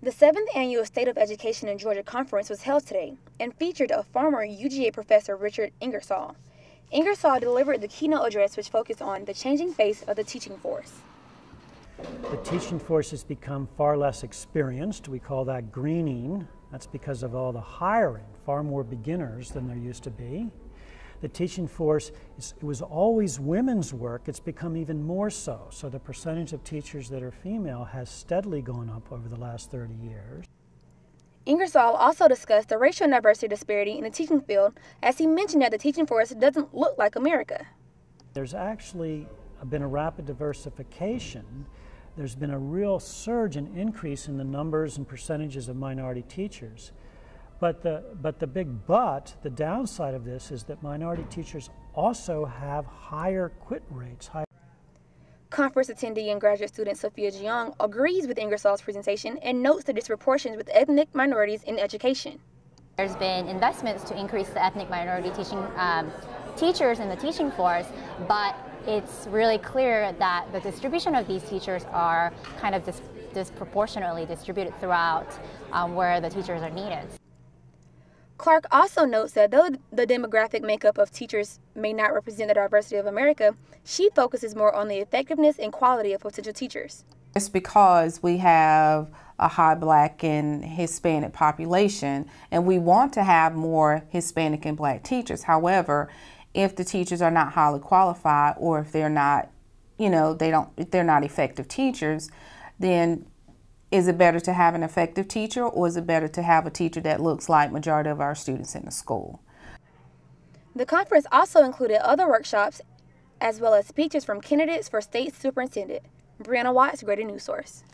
The 7th Annual State of Education in Georgia Conference was held today and featured a former UGA professor, Richard Ingersoll. Ingersoll delivered the keynote address, which focused on the changing face of the teaching force. The teaching force has become far less experienced. We call that greening. That's because of all the hiring, far more beginners than there used to be. The teaching force, it was always women's work. It's become even more so. So the percentage of teachers that are female has steadily gone up over the last 30 years. Ingersoll also discussed the racial and diversity disparity in the teaching field, as he mentioned that the teaching force doesn't look like America. There's actually been a rapid diversification. There's been a real surge and increase in the numbers and percentages of minority teachers. But the big the downside of this is that minority teachers also have higher quit rates. Conference attendee and graduate student Sophia Jiang agrees with Ingersoll's presentation and notes the disproportions with ethnic minorities in education. There's been investments to increase the ethnic minority teachers in the teaching force, but it's really clear that the distribution of these teachers are kind of disproportionately distributed throughout where the teachers are needed. Clark also notes that though the demographic makeup of teachers may not represent the diversity of America, she focuses more on the effectiveness and quality of potential teachers. It's because we have a high Black and Hispanic population, and we want to have more Hispanic and Black teachers. However, if the teachers are not highly qualified, or if they're not, they're not effective teachers, then is it better to have an effective teacher, or is it better to have a teacher that looks like majority of our students in the school? The conference also included other workshops as well as speeches from candidates for state superintendent. Brianna Watts, Greater News Source.